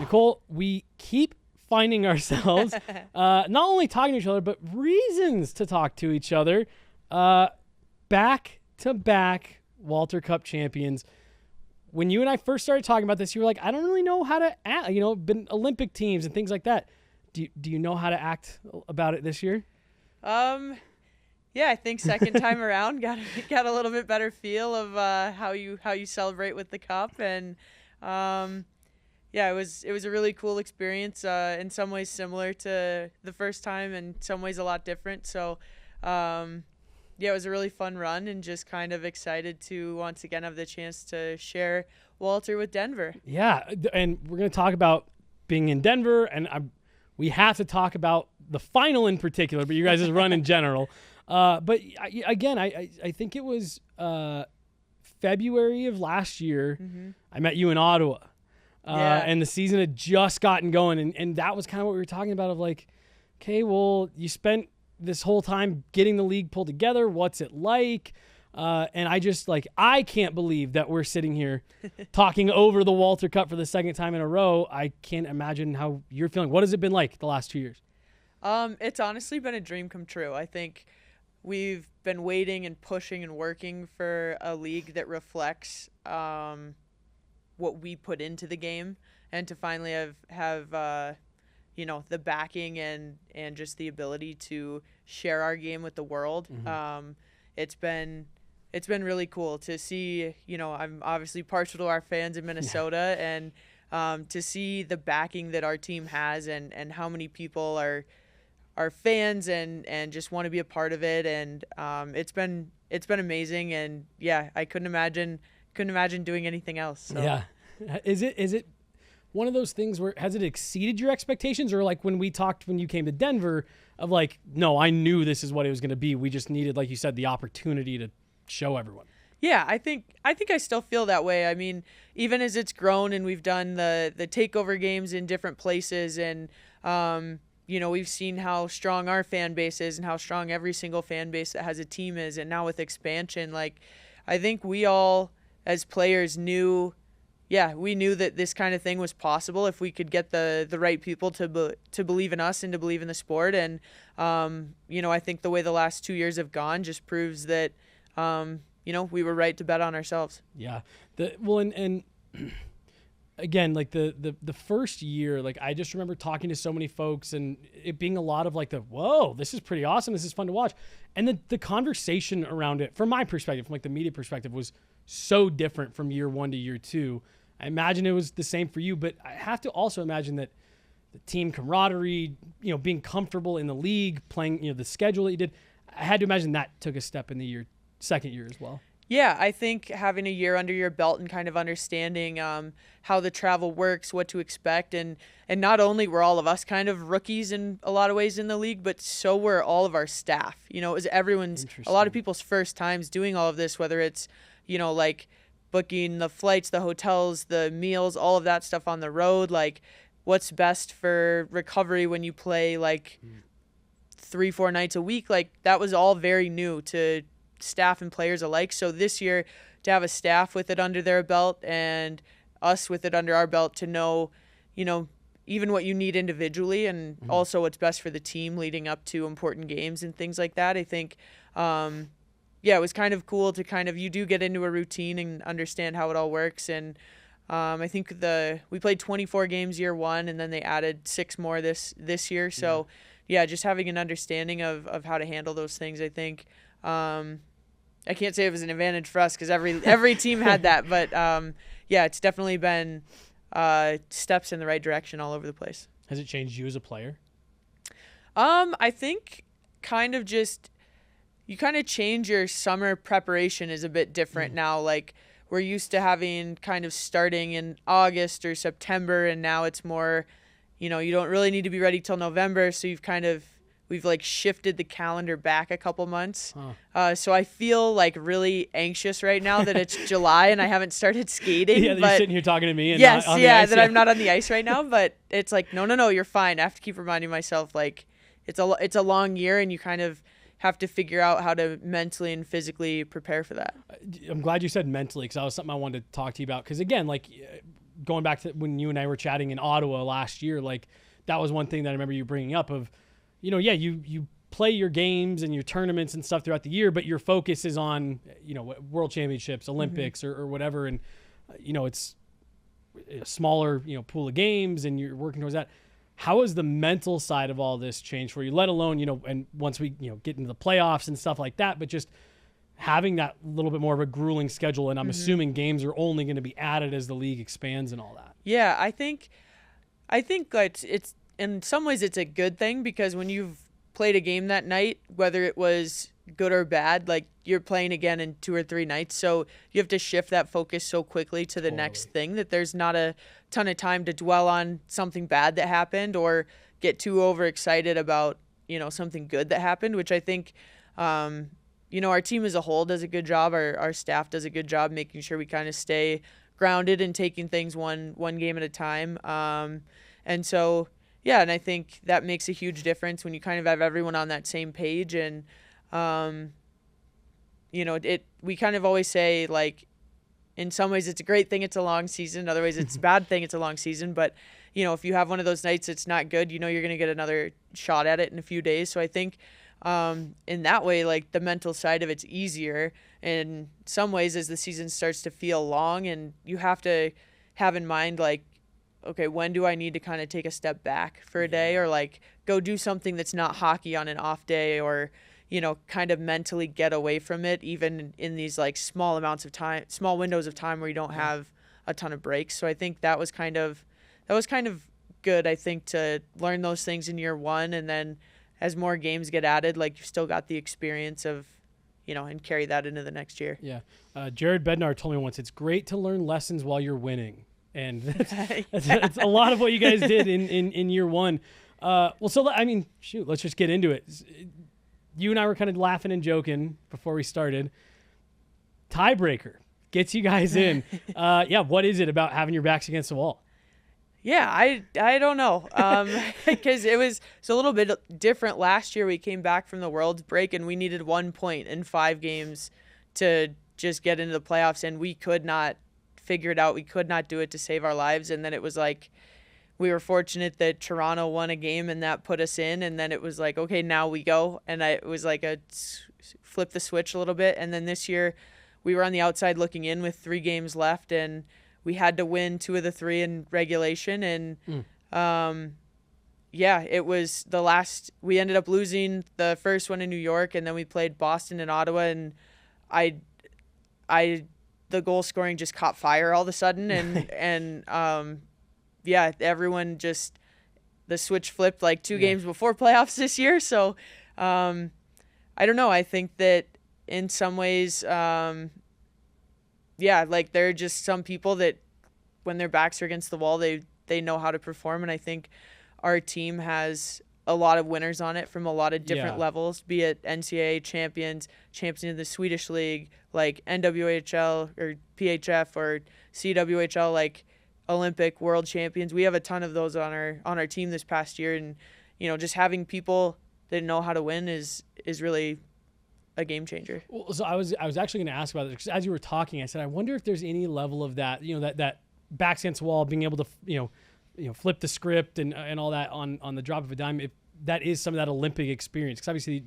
Nicole, we keep finding ourselves not only talking to each other, but reasons to talk to each other. Back-to-back Walter Cup champions. When you and I first started talking about this, you were like, I don't really know how to act, been Olympic teams and things like that. Do you know how to act about it this year? Yeah, I think second time around got a little bit better feel of how you celebrate with the cup, and it was a really cool experience. In some ways similar to the first time, and some ways a lot different. So, it was a really fun run, and just kind of excited to once again have the chance to share Walter with Denver. Yeah, and we're going to talk about being in Denver, and we have to talk about the final in particular, but you guys' run in general. But I think it was February of last year. Mm-hmm. I met you in Ottawa, and the season had just gotten going, and that was kind of what we were talking about of like, okay, well, you spent this whole time getting the league pulled together. What's it like? And I can't believe that we're sitting here talking over the Walter Cup for the second time in a row. I can't imagine how you're feeling. What has it been like the last 2 years? It's honestly been a dream come true. I think we've been waiting and pushing and working for a league that reflects what we put into the game, and to finally have the backing and just the ability to share our game with the world. Mm-hmm. It's been really cool to see. I'm obviously partial to our fans in Minnesota, and to see the backing that our team has, and how many people are fans and just want to be a part of it. And it's been amazing. And I couldn't imagine doing anything else. So. Yeah. Is it one of those things where has it exceeded your expectations, or like when we talked when you came to Denver of like, no, I knew this is what it was going to be. We just needed, like you said, the opportunity to show everyone. Yeah, I think I still feel that way. I mean, even as it's grown and we've done the takeover games in different places, and we've seen how strong our fan base is and how strong every single fan base that has a team is. And now with expansion, like, I think we all as players knew that this kind of thing was possible if we could get the right people to believe in us and to believe in the sport. And, I think the way the last 2 years have gone just proves that, we were right to bet on ourselves. Yeah. And again, like the first year, like I just remember talking to so many folks and it being a lot of like whoa, this is pretty awesome. This is fun to watch. And the conversation around it, from my perspective, from like the media perspective, was so different from year one to year two. I imagine it was the same for you, but I have to also imagine that the team camaraderie, being comfortable in the league, playing, the schedule that you did, I had to imagine that took a step in the second year as well. Yeah, I think having a year under your belt and kind of understanding how the travel works, what to expect, and not only were all of us kind of rookies in a lot of ways in the league, but so were all of our staff. It was a lot of people's first times doing all of this, whether it's, like booking the flights, the hotels, the meals, all of that stuff on the road, like what's best for recovery when you play like 3-4 nights a week. Like that was all very new to staff and players alike. So this year to have a staff with it under their belt and us with it under our belt to know, even what you need individually and also what's best for the team leading up to important games and things like that. I think, it was kind of cool to you do get into a routine and understand how it all works. And I think we played 24 games year one, and then they added 6 more this year. So just having an understanding of how to handle those things, I think, I can't say it was an advantage for us because every team had that, but it's definitely been steps in the right direction all over the place. Has it changed you as a player? I think you kind of change your summer preparation is a bit different now. Like we're used to having kind of starting in August or September, and now it's more, you don't really need to be ready till November. So we've like shifted the calendar back a couple months. So I feel like really anxious right now that it's July and I haven't started skating. Yeah, you're sitting here talking to me. And yes, not on the ice, that I'm not on the ice right now, but it's like, no, you're fine. I have to keep reminding myself, like, it's a long year, and you kind of have to figure out how to mentally and physically prepare for that. I'm glad you said mentally, because that was something I wanted to talk to you about. Because again, like going back to when you and I were chatting in Ottawa last year, like that was one thing that I remember you bringing up of, you play your games and your tournaments and stuff throughout the year, but your focus is on, world championships, Olympics, or whatever. And, it's a smaller, pool of games and you're working towards that. How has the mental side of all this changed for you, let alone, and once we, get into the playoffs and stuff like that, but just having that little bit more of a grueling schedule. And I'm assuming games are only going to be added as the league expands and all that. Yeah, I think it's in some ways it's a good thing, because when you've played a game that night, whether it was good or bad, like you're playing again in 2 or 3 nights. So you have to shift that focus so quickly to the next thing that there's not a ton of time to dwell on something bad that happened or get too overexcited about, something good that happened, which I think, our team as a whole does a good job. Our staff does a good job making sure we kind of stay grounded and taking things one game at a time. And so, yeah, and I think that makes a huge difference when you kind of have everyone on that same page. And, we kind of always say, like, in some ways it's a great thing it's a long season. In other ways it's a bad thing it's a long season. But, if you have one of those nights it's not good, you're going to get another shot at it in a few days. So I think in that way, like, the mental side of it's easier in some ways as the season starts to feel long, and you have to have in mind, like, okay, when do I need to kind of take a step back for a day, or like go do something that's not hockey on an off day, or, kind of mentally get away from it, even in these like small windows of time where you don't have a ton of breaks. So I think that was kind of good, I think, to learn those things in year one. And then as more games get added, like, you've still got the experience of, and carry that into the next year. Yeah. Jared Bednar told me once, it's great to learn lessons while you're winning. And that's a lot of what you guys did in year one. Let's just get into it. You and I were kind of laughing and joking before we started. Tiebreaker gets you guys in. What is it about having your backs against the wall? Yeah, I don't know. Because it was a little bit different last year. We came back from the Worlds break and we needed 1 point in 5 games to just get into the playoffs, and we could not figure it out. We could not do it to save our lives. And then it was like, we were fortunate that Toronto won a game and that put us in. And then it was like, okay, now we go. And it was like a flip the switch a little bit. And then this year we were on the outside looking in with 3 games left, and we had to win 2 of the 3 in regulation. And it was the last. We ended up losing the first one in New York, and then we played Boston and Ottawa, and the goal scoring just caught fire all of a sudden, and everyone just, the switch flipped like 2 games before playoffs this year. So I don't know. I think that in some ways, like, there are just some people that when their backs are against the wall, they know how to perform. And I think our team has a lot of winners on it from a lot of different levels, be it NCAA champions of the Swedish league, like NWHL or PHF or CWHL, like Olympic world champions. We have a ton of those on our team this past year. And, just having people that know how to win is really a game changer. Well, so I was actually going to ask about it, because as you were talking, I said, I wonder if there's any level of that, that backs against the wall, being able to, flip the script and all that on the drop of a dime, if that is some of that Olympic experience. Because obviously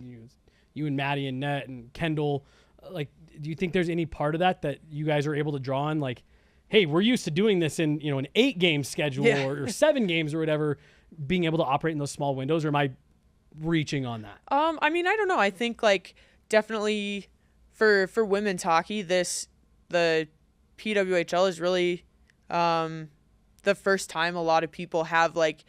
you and Maddie and Net and Kendall, like, do you think there's any part of that you guys are able to draw on? Like, hey, we're used to doing this in, an 8-game schedule or 7 games or whatever, being able to operate in those small windows, or am I reaching on that? I don't know. I think, like, definitely for women's hockey, the PWHL is really the first time a lot of people have, like,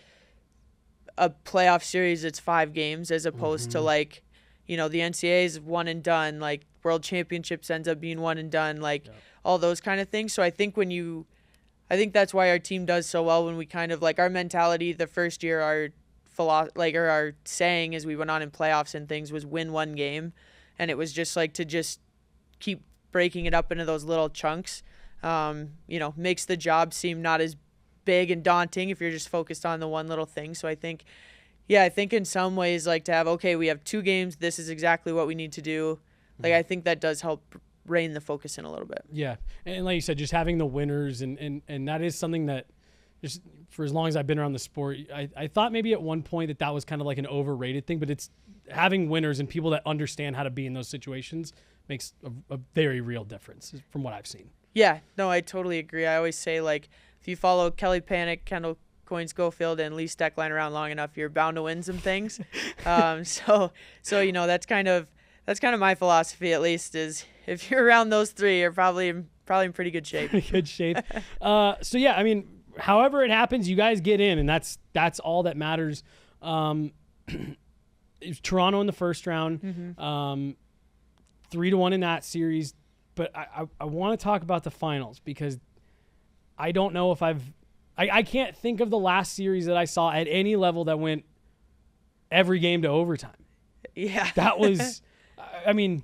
a playoff series that's 5 games, as opposed to, like, the NCAA is one and done, like World Championships ends up being one and done, like all those kind of things. So I think I think that's why our team does so well, when we kind of, like, our mentality the first year, our saying as we went on in playoffs and things was win 1 game. And it was just like to just keep breaking it up into those little chunks, makes the job seem not as big and daunting if you're just focused on the one little thing. So I think in some ways, like, to have, okay, we have 2 games, this is exactly what we need to do. Like, I think that does help rein the focus in a little bit. Yeah. And like you said, just having the winners and that is something that just for as long as I've been around the sport, I thought maybe at one point that was kind of like an overrated thing, but it's having winners and people that understand how to be in those situations makes a very real difference from what I've seen. Yeah, no, I totally agree. I always say, like, if you follow Kelly Panic, Kendall Coyne Schofield, and Lee Steckline around long enough, you're bound to win some things. So you know, that's kind of my philosophy, at least, is if you're around those three, you're probably in pretty good shape. Good shape. So yeah, I mean, however it happens, you guys get in, and that's all that matters. It's Toronto in the first round, 3-1 in that series. But I want to talk about the finals because I don't know if I can't think of the last series that I saw at any level that went every game to overtime. Yeah. That was, I mean,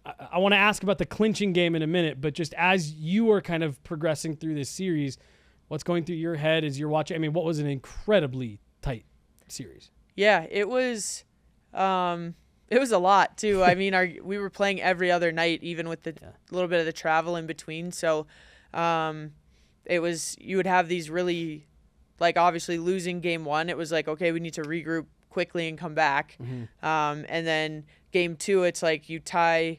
I want to ask about the clinching game in a minute, but just as you are kind of progressing through this series, what's going through your head as you're watching? I mean, what was an incredibly tight series? Yeah, it was a lot too. I mean, we were playing every other night, even with the little bit of the travel in between. So, it was, you would have these really, like, obviously losing game one, it was like, okay, we need to regroup quickly and come back. And then game two, it's like you tie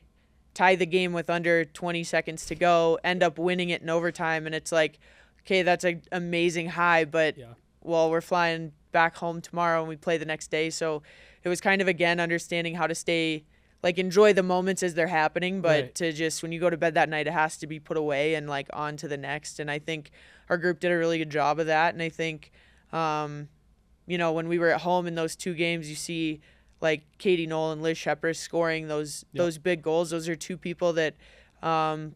the game with under 20 seconds to go, end up winning it in overtime, and it's like, okay, that's an amazing high, but well, we're flying back home tomorrow and we play the next day. So it was kind of, again, understanding how to stay, like, enjoy the moments as they're happening, but to just, when you go to bed that night, it has to be put away and, like, on to the next. And I think our group did a really good job of that. And I think, you know, when we were at home in those two games, you see, like, Katie Knoll and Liz Shepard scoring those big goals. Those are two people that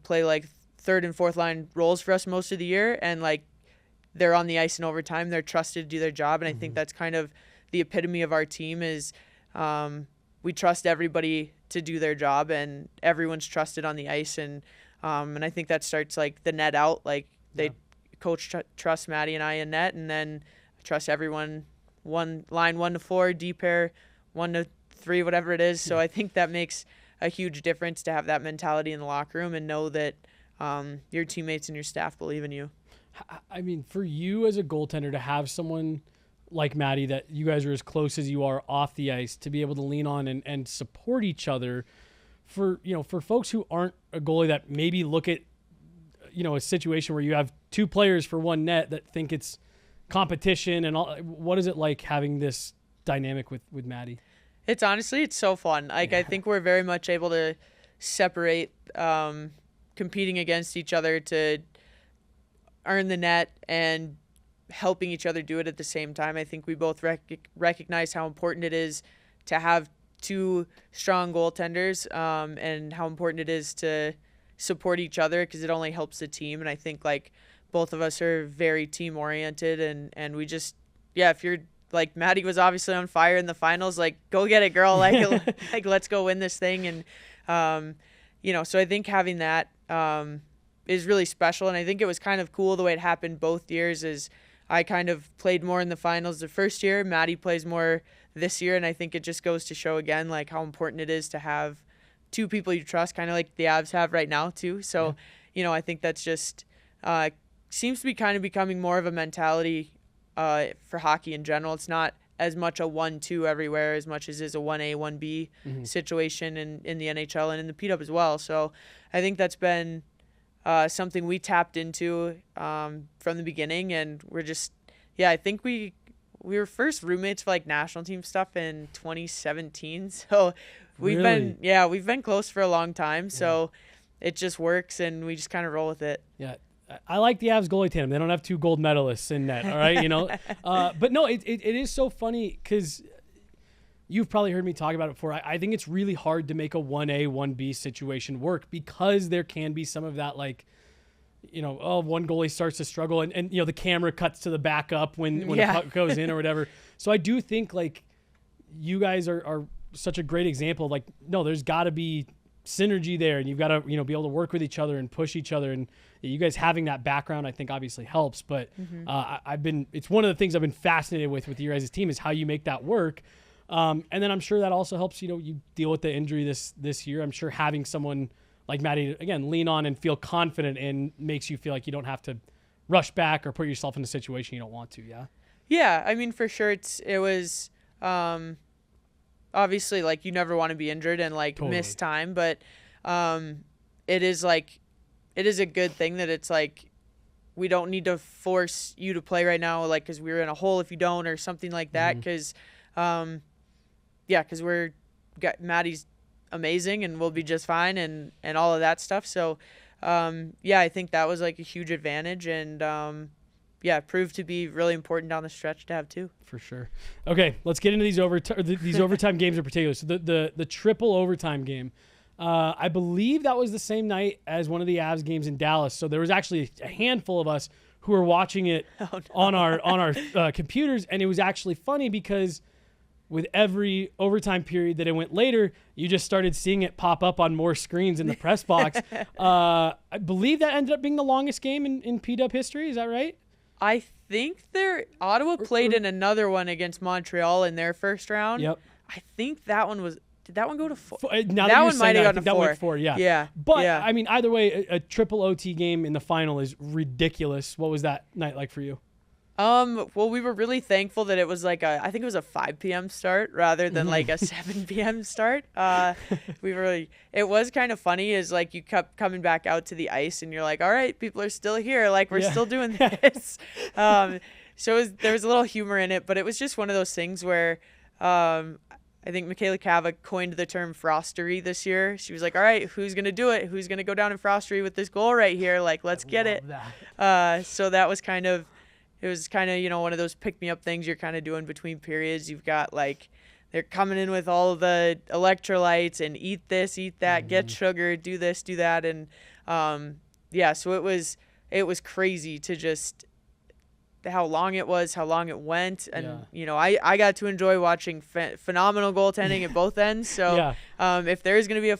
play, like, third and fourth line roles for us most of the year. And, like, they're on the ice in overtime. They're trusted to do their job. And I think that's kind of the epitome of our team is we trust everybody to do their job, and everyone's trusted on the ice. And I think that starts, like, the net out. Like, they coach trust Maddie and I in net, and then trust everyone line 1 to 4, D pair 1 to 3, whatever it is. So I think that makes a huge difference to have that mentality in the locker room and know that your teammates and your staff believe in you. I mean, for you as a goaltender to have someone like Maddie, that you guys are as close as you are off the ice, to be able to lean on and support each other, for folks who aren't a goalie that maybe look at, a situation where you have two players for one net that think it's competition and all. What is it like having this dynamic with Maddie? It's so fun. Like, I think we're very much able to separate competing against each other to earn the net and helping each other do it at the same time. I think we both recognize how important it is to have two strong goaltenders, and how important it is to support each other, because it only helps the team. And I think, like, both of us are very team oriented, and we just, if you're, like, Maddie was obviously on fire in the finals, like, go get it, girl. Like, let's go win this thing. And, so I think having that is really special. And I think it was kind of cool the way it happened both years. Is I kind of played more in the finals the first year. Maddie plays more this year. And I think it just goes to show again, like, how important it is to have two people you trust, kind of like the Avs have right now too. So, I think that's just seems to be kind of becoming more of a mentality for hockey in general. It's not as much a 1-2 everywhere as much as is a 1A, 1B situation in the NHL and in the PW as well. So I think that's been something we tapped into from the beginning, and we're just, I think we were first roommates for, like, national team stuff in 2017. So we've been close for a long time. So it just works, and we just kind of roll with it. Yeah. I like the Avs goalie tandem. They don't have two gold medalists in net, all right, but no, it is so funny because you've probably heard me talk about it before. I think it's really hard to make a 1A, 1B situation work, because there can be some of that, like, one goalie starts to struggle and the camera cuts to the backup when the puck goes in or whatever. So I do think, like, you guys are such a great example of, like, no, there's got to be synergy there, and you've got to be able to work with each other and push each other, and you guys having that background I think obviously helps. But it's one of the things I've been fascinated with your guys' team is how you make that work. And then I'm sure that also helps, you deal with the injury this year. I'm sure having someone like Maddie, again, lean on and feel confident and makes you feel like you don't have to rush back or put yourself in a situation you don't want to. Yeah. Yeah. I mean, for sure it was, obviously like you never want to be injured and like miss time, but, it is a good thing that it's like, we don't need to force you to play right now, like, cause we're in a hole if you don't, or something like that. Cause, cause Maddie's amazing and we'll be just fine and all of that stuff. So, I think that was like a huge advantage and, proved to be really important down the stretch to have too. For sure. Okay, let's get into these overtime games in particular. So the triple overtime game, I believe that was the same night as one of the Avs games in Dallas. So there was actually a handful of us who were watching it on our computers, and it was actually funny because with every overtime period that it went later, you just started seeing it pop up on more screens in the press box. I believe that ended up being the longest game in PW history. Is that right? I think Ottawa played in another one against Montreal in their first round. Yep. I think that one was. Did that one go to 4? That one might have gone to 4. That went 4, yeah. Yeah. But, I mean, either way, a triple OT game in the final is ridiculous. What was that night like for you? Well, we were really thankful that it was like I think it was a 5 p.m. start rather than like a 7 p.m. start. It was kind of funny is like you kept coming back out to the ice and you're like, all right, people are still here. Like we're still doing this. So there was a little humor in it, but it was just one of those things where, I think Michaela Cava coined the term frostery this year. She was like, all right, who's going to do it? Who's going to go down in frostery with this goal right here? Like, let's get it. So that was kind of, one of those pick-me-up things you're kind of doing between periods. You've got, like, they're coming in with all of the electrolytes and eat this, eat that, get sugar, do this, do that. And, so it was crazy to just how long it was, how long it went. And, I got to enjoy watching phenomenal goaltending at both ends. So if there's going to be a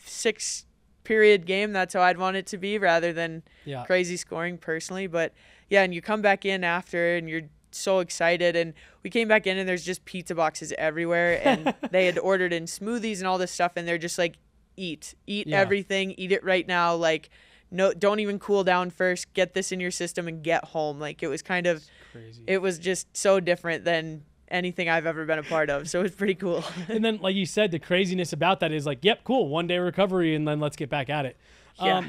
6-period game, that's how I'd want it to be rather than crazy scoring personally. But, and you come back in after and you're so excited. And we came back in and there's just pizza boxes everywhere. And they had ordered in smoothies and all this stuff. And they're just like, eat everything, eat it right now. Like, no, don't even cool down first. Get this in your system and get home. Like it was kind of crazy. It was just so different than anything I've ever been a part of. So it was pretty cool. And then, like you said, the craziness about that is like, yep, cool, 1 day recovery, and then let's get back at it. Yeah.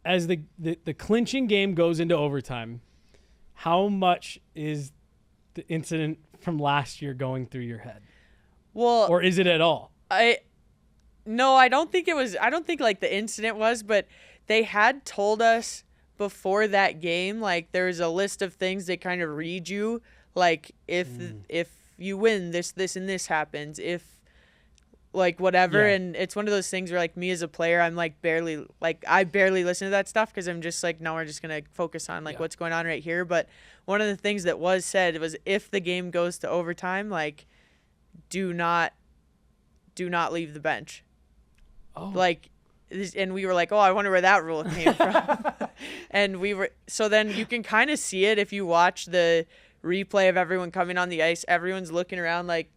As the clinching game goes into overtime, how much is the incident from last year going through your head? Well, or is it at all? No, I don't think it was. I don't think like the incident was, but they had told us before that game, like there's a list of things they kind of read you, like if you win, this and this happens, if like whatever. And it's one of those things where like me as a player, I'm like I barely listen to that stuff because I'm just like, no, we're just gonna focus on like what's going on right here. But one of the things that was said was if the game goes to overtime, like do not leave the bench. Oh. Like, and we were like, oh, I wonder where that rule came from. And so then you can kind of see it if you watch the replay of everyone coming on the ice. Everyone's looking around like,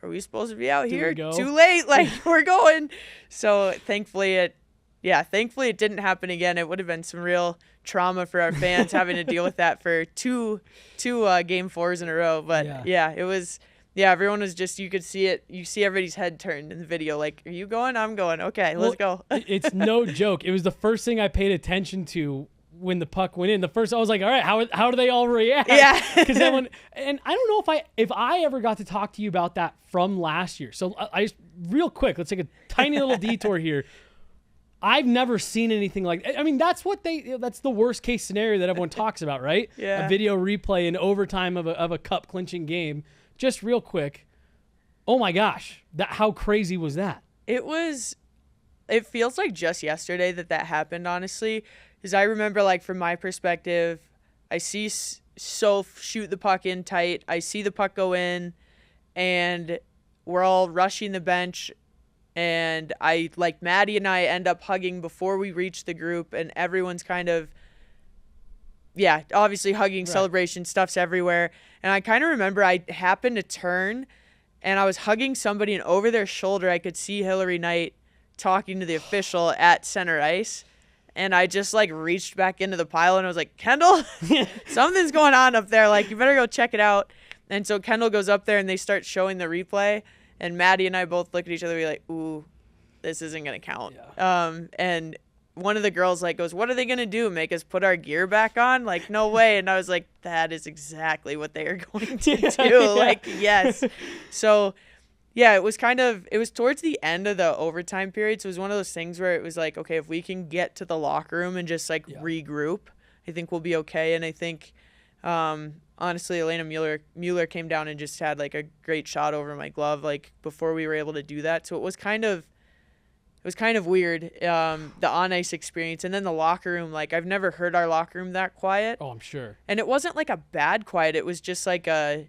are we supposed to be out here? Too late. Like, we're going. So thankfully it didn't happen again. It would have been some real trauma for our fans having to deal with that for two game 4s in a row. But it was. Yeah, everyone was just, you could see it. You see everybody's head turned in the video. Like, are you going? I'm going. Okay, let's go. It's no joke. It was the first thing I paid attention to when the puck went in. I was like, all right, how do they all react? Yeah. Because and I don't know if I ever got to talk to you about that from last year. So I just, real quick, let's take a tiny little detour here. I've never seen anything like, I mean, that's the worst case scenario that everyone talks about, right? Yeah. A video replay in overtime of a cup clinching game. Just real quick, oh my gosh, how crazy was that? It feels like just yesterday that happened, honestly, because I remember, like, from my perspective, I see Soph shoot the puck in tight, I see the puck go in, and we're all rushing the bench, and Maddie and I end up hugging before we reach the group, and everyone's kind of, obviously hugging, right. Celebration, stuff's everywhere. And I kind of remember I happened to turn and I was hugging somebody and over their shoulder I could see Hillary Knight talking to the official at center ice. And I just like reached back into the pile and I was like, Kendall, something's going on up there. Like, you better go check it out. And so Kendall goes up there and they start showing the replay. And Maddie and I both look at each other and we're like, ooh, this isn't going to count. Yeah. And one of the girls like goes, what are they going to do? Make us put our gear back on? Like, no way. And I was like, that is exactly what they are going to do. Like, yes. So yeah, it was towards the end of the overtime period. So it was one of those things where it was like, okay, if we can get to the locker room and just like regroup, I think we'll be okay. And I think, honestly, Elena Mueller came down and just had like a great shot over my glove, like before we were able to do that. So it was kind of weird, the on ice experience. And then the locker room, like I've never heard our locker room that quiet. Oh, I'm sure. And it wasn't like a bad quiet. It was just like a,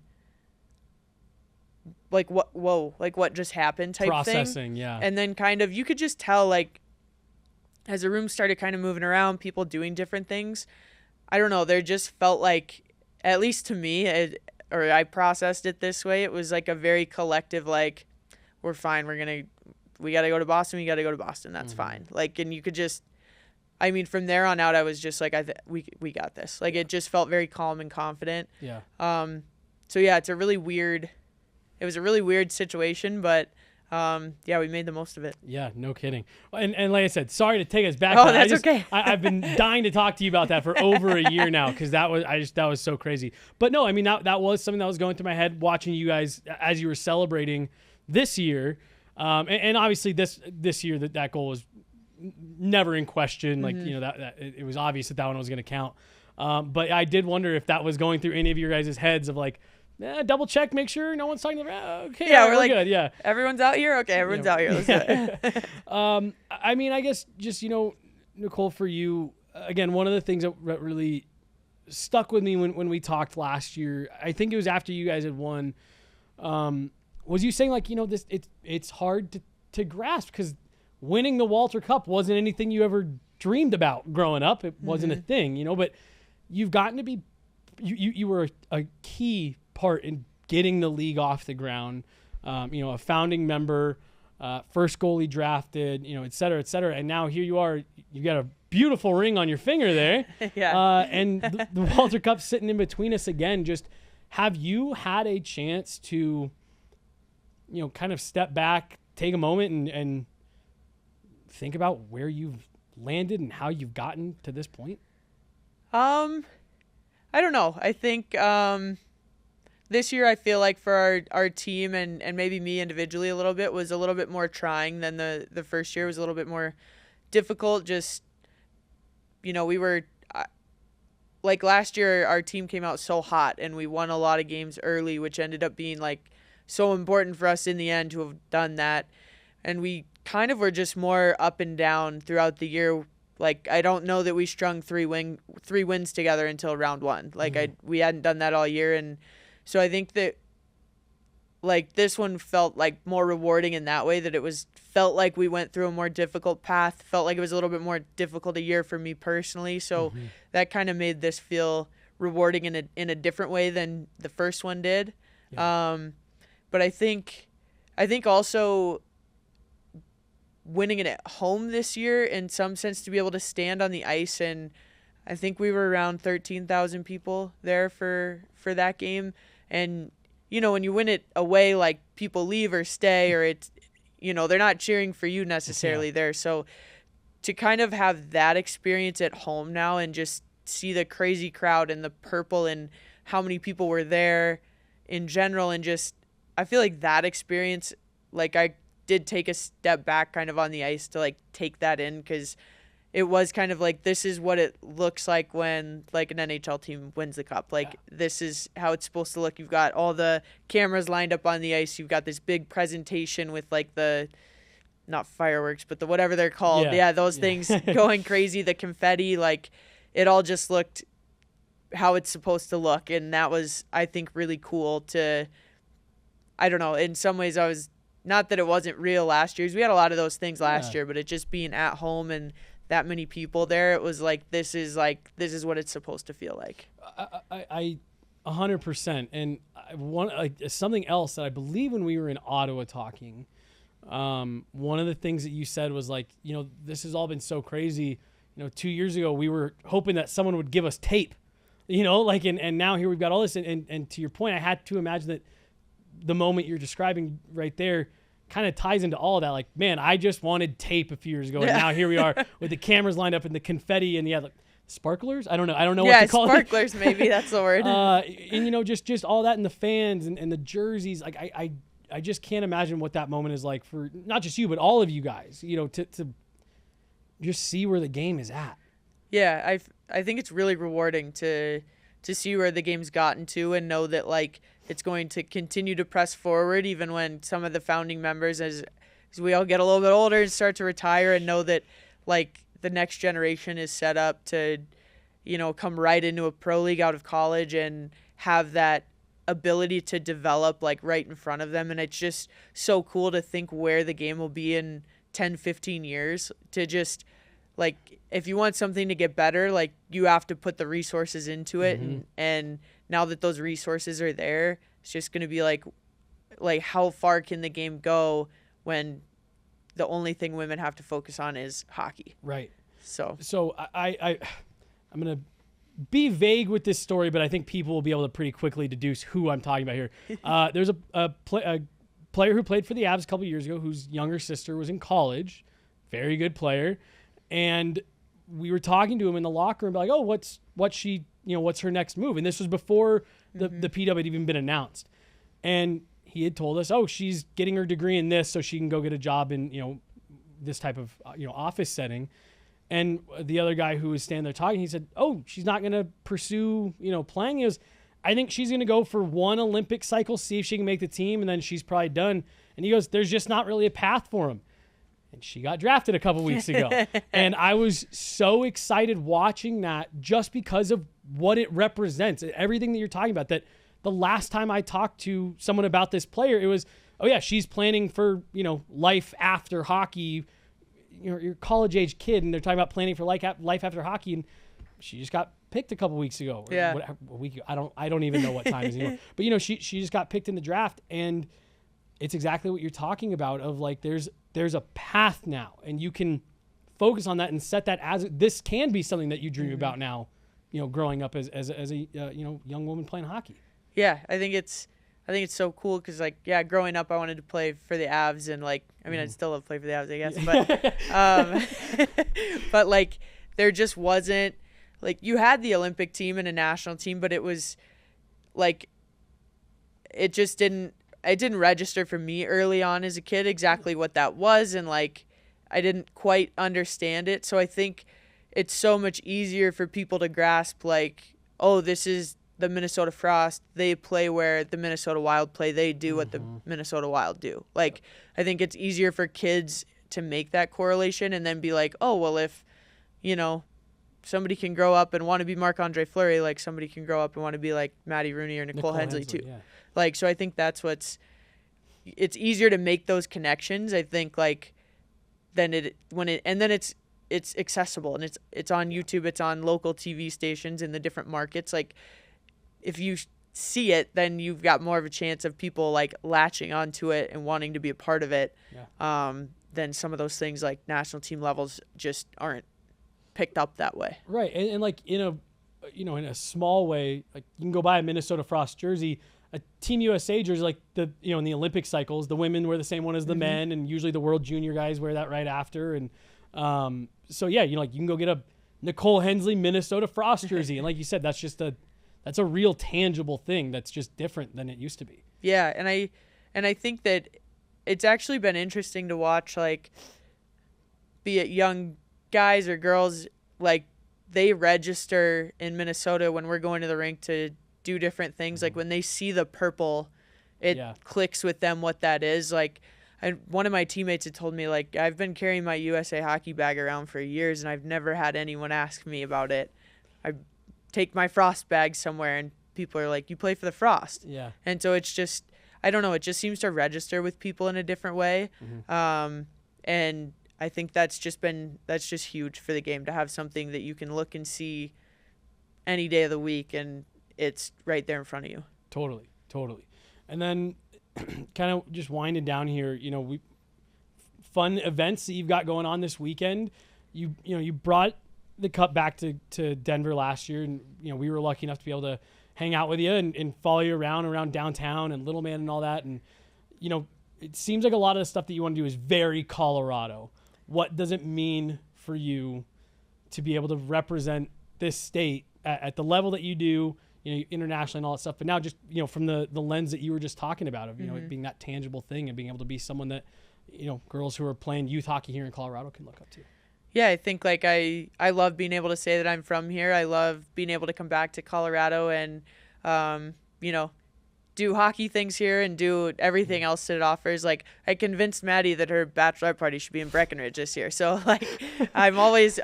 like what just happened type processing, thing. yeah. And then kind of, you could just tell, like, as the room started kind of moving around, people doing different things, I don't know, there just felt like, at least to me, or I processed it this way, it was like a very collective, like, we're fine, we got to go to Boston, that's fine. Like, and you could just, I mean, from there on out, I was just like, we got this. Like, it just felt very calm and confident. Yeah. So yeah, it was a really weird situation, but yeah, we made the most of it. Yeah, no kidding. And like I said, sorry to take us back. Oh, that's okay. I've been dying to talk to you about that for over a year now, because that was so crazy. But no, I mean, that was something that was going through my head watching you guys as you were celebrating this year. And obviously this year that goal was never in question. Like, you know, that it was obvious that one was going to count. But I did wonder if that was going through any of your guys' heads of like, double check, make sure no one's talking about, okay, yeah, we're like, good, yeah. Everyone's out here? Okay, everyone's out here. Let's do it. I mean, I guess just, you know, Nicole, for you, again, one of the things that really stuck with me when we talked last year, I think it was after you guys had won, was you saying, like, you know, it's hard to grasp because winning the Walter Cup wasn't anything you ever dreamed about growing up. It wasn't a thing, you know, but you've gotten to be, you were a key part in getting the league off the ground, you know, a founding member, first goalie drafted, you know, et cetera, and now here you are, you got a beautiful ring on your finger there. Yeah. And the Walter Cup sitting in between us again. Just, have you had a chance to, you know, kind of step back, take a moment and think about where you've landed and how you've gotten to this point? I don't know. I think this year I feel like for our team and maybe me individually a little bit was a little bit more trying than the first year. Was a little bit more difficult. Just, you know, we were like last year our team came out so hot and we won a lot of games early, which ended up being like so important for us in the end to have done that. And we kind of were just more up and down throughout the year. Like, I don't know that we strung three wins together until round one. Like, we hadn't done that all year. And so I think that, like, this one felt, like, more rewarding in that way, that it felt like we went through a more difficult path, felt like it was a little bit more difficult a year for me personally. So that kind of made this feel rewarding in a different way than the first one did. Yeah. But I think also winning it at home this year, in some sense, to be able to stand on the ice, and I think we were around 13,000 people there for that game. And, you know, when you win it away, like, people leave or stay, or it's, you know, they're not cheering for you necessarily there. So to kind of have that experience at home now and just see the crazy crowd and the purple and how many people were there in general, and just, I feel like that experience, like, I did take a step back kind of on the ice to, like, take that in, because it was kind of like, this is what it looks like when, like, an NHL team wins the cup. Like, this is how it's supposed to look. You've got all the cameras lined up on the ice. You've got this big presentation with, like, the, not fireworks, but the whatever they're called. Yeah, those things going crazy, the confetti. Like, it all just looked how it's supposed to look. And that was, I think, really cool to, I don't know, in some ways I was, not that it wasn't real last year. We had a lot of those things last year, but it just being at home and that many people there, it was like, this is what it's supposed to feel like. I 100%. And something else that I believe when we were in Ottawa talking, One of the things that you said was like, this has all been so crazy. 2 years ago, we were hoping that someone would give us tape, and now here we've got all this. And to your point, I had to imagine that the moment you're describing right there kind of ties into all of that. Like, man, I just wanted tape a few years ago. And now here we are with the cameras lined up and the confetti and like sparklers. I don't know what to call it. Yeah, sparklers, maybe that's the word. And just all that and the fans and the jerseys. Like I just can't imagine what that moment is like for not just you, but all of you guys, to just see where the game is at. Yeah, I think it's really rewarding to see where the game's gotten to and know that like it's going to continue to press forward even when some of the founding members as we all get a little bit older and start to retire, and know that like the next generation is set up to come right into a pro league out of college and have that ability to develop like right in front of them. And it's just so cool to think where the game will be in 10-15 years, to just like, if you want something to get better, like you have to put the resources into it. Mm-hmm. And now that those resources are there, it's just going to be like how far can the game go when the only thing women have to focus on is hockey. Right. So I'm going to be vague with this story, but I think people will be able to pretty quickly deduce who I'm talking about here. There's a player who played for the Avs a couple years ago whose younger sister was in college. Very good player. And we were talking to him in the locker room, like, oh, what's her next move? And this was before the PW had even been announced. And he had told us, oh, she's getting her degree in this so she can go get a job in, this type of, office setting. And the other guy who was standing there talking, he said, oh, she's not going to pursue, playing. He goes, I think she's going to go for one Olympic cycle, see if she can make the team, and then she's probably done. And he goes, there's just not really a path for him. And she got drafted a couple weeks ago. And I was so excited watching that just because of what it represents. Everything that you're talking about, that the last time I talked to someone about this player, it was, oh yeah, she's planning for, life after hockey. You're a college-age kid, and they're talking about planning for life after hockey, and she just got picked a couple weeks ago. Yeah. A week ago. I don't even know what time it is anymore. But she just got picked in the draft, and it's exactly what you're talking about. Of like, there's a path now, and you can focus on that and set that as this can be something that you dream about now. Growing up as a young woman playing hockey. Yeah, I think it's so cool because, like, yeah, growing up, I wanted to play for the Avs, and, like, I mean, I'd still love to play for the Avs, I guess, but, but, like, there just wasn't, like, you had the Olympic team and a national team, but it was, like, it didn't register for me early on as a kid exactly what that was, and, like, I didn't quite understand it, so I think it's so much easier for people to grasp, like, oh, this is the Minnesota Frost, they play where the Minnesota Wild play, they do what the Minnesota Wild do. Like, I think it's easier for kids to make that correlation and then be like, oh, well, if, somebody can grow up and want to be Marc-Andre Fleury, like somebody can grow up and want to be like Maddie Rooney or Nicole Hensley too. Yeah. Like, so I think that's it's easier to make those connections, I think, like, then it's accessible, and it's on YouTube, it's on local TV stations in the different markets. Like, if you see it, then you've got more of a chance of people like latching onto it and wanting to be a part of it. Yeah. Than some of those things like national team levels just aren't picked up that way. Right. And like in a small way, like you can go buy a Minnesota Frost jersey, a Team USA jersey, like in the Olympic cycles, the women wear the same one as the men, and usually the World Junior guys wear that right after. And so yeah, you can go get a Nicole Hensley Minnesota Frost jersey, and like you said, that's a real tangible thing that's just different than it used to be. Yeah, and I think that it's actually been interesting to watch, like, be it young guys or girls, like, they register in Minnesota when we're going to the rink to do different things. Like, when they see the purple, it clicks with them what that is. Like, one of my teammates had told me, like, I've been carrying my USA hockey bag around for years, and I've never had anyone ask me about it. I take my Frost bag somewhere, and people are like, you play for the Frost. Yeah. And so it's just, I don't know, it just seems to register with people in a different way. And I think that's just huge for the game, to have something that you can look and see any day of the week, and it's right there in front of you. Totally. And then kind of just winding down here, fun events that you've got going on this weekend. You brought the cup back to Denver last year, and we were lucky enough to be able to hang out with you and follow you around downtown and Little Man and all that. And it seems like a lot of the stuff that you want to do is very Colorado. What does it mean for you to be able to represent this state at the level that you do, internationally and all that stuff, but now just, from the lens that you were just talking about of, it being that tangible thing and being able to be someone that, girls who are playing youth hockey here in Colorado can look up to? Yeah, I think like I love being able to say that I'm from here. I love being able to come back to Colorado and, do hockey things here and do everything else that it offers. Like, I convinced Maddie that her bachelorette party should be in Breckenridge this year. So like, I'm always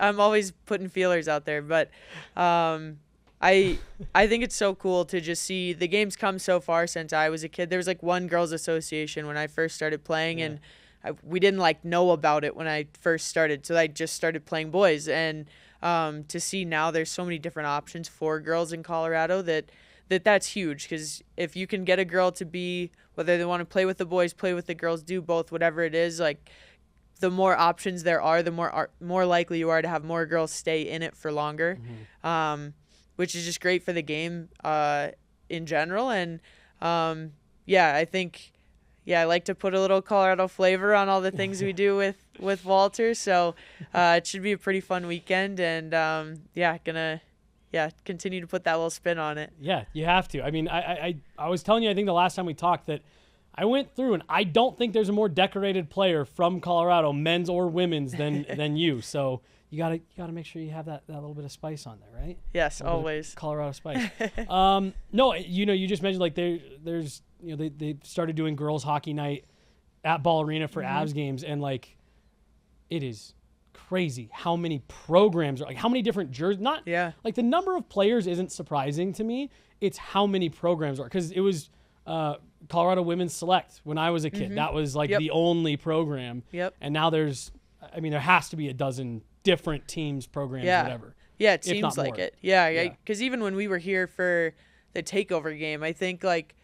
putting feelers out there. But I think it's so cool to just see the game's come so far since I was a kid. There was like one girls association when I first started playing, and we didn't like know about it when I first started. So I just started playing boys, and to see now there's so many different options for girls in Colorado that's huge, because if you can get a girl to be, whether they want to play with the boys, play with the girls, do both, whatever it is, like the more options there are, the more likely you are to have more girls stay in it for longer, which is just great for the game in general. And I think I like to put a little Colorado flavor on all the things we do with Walter. So it should be a pretty fun weekend, and gonna continue to put that little spin on it. Yeah, you have to. I mean, I was telling you, I think the last time we talked, that I went through, and I don't think there's a more decorated player from Colorado, men's or women's, than you. So you gotta make sure you have that little bit of spice on there, right? Yes, always. Colorado spice. No, you just mentioned like there's they started doing girls hockey night at Ball Arena for Avs games, and like it is crazy how many programs are, like how many different jerseys. Like the number of players isn't surprising to me. It's how many programs are, because it was Colorado Women's Select when I was a kid. That was like the only program. And now there has to be a dozen different teams, programs, whatever. Yeah, it seems like it. Yeah, because even when we were here for the takeover game, I think like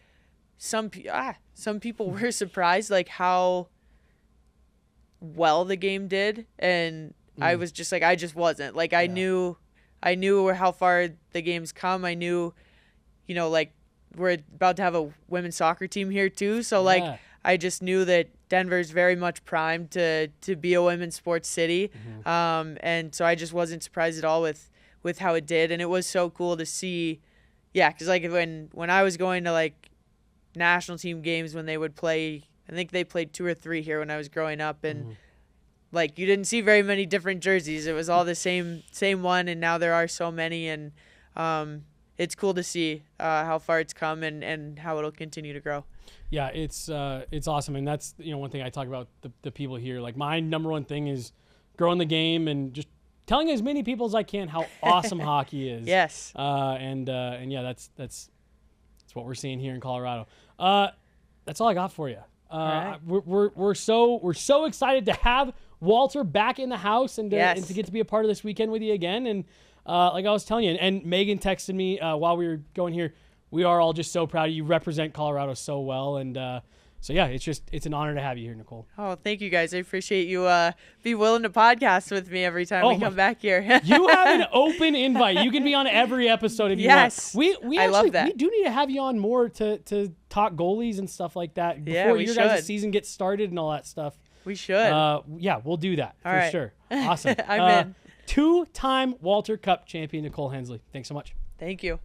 some people were surprised like how well the game did, and I was just like, I just wasn't like, I knew how far the game's come. I knew, like we're about to have a women's soccer team here too, so like I just knew that Denver's very much primed to be a women's sports city. And so I just wasn't surprised at all with how it did, and it was so cool to see. Because like when I was going to like national team games, when they would play, I think they played 2 or 3 here when I was growing up, and like you didn't see very many different jerseys. It was all the same one, and now there are so many, and it's cool to see how far it's come and how it'll continue to grow. Yeah, it's awesome, and that's one thing I talk about the people here. Like my number one thing is growing the game and just telling as many people as I can how awesome hockey is. Yes. And that's what we're seeing here in Colorado. That's all I got for you. Right. We're so excited to have Walter back in the house and to get to be a part of this weekend with you again. And like I was telling you, and Megan texted me while we were going here, we are all just so proud of you. You represent Colorado so well, and so yeah, it's an honor to have you here, Nicole. Oh, thank you guys. I appreciate you be willing to podcast with me every time we come back here. You have an open invite. You can be on every episode if you want. We I love that. We do need to have you on more to talk goalies and stuff like that before your guys' season gets started and all that stuff. We should. We'll do that all for right. sure. Awesome. I'm in. 2-time Walter Cup champion Nicole Hensley. Thanks so much. Thank you.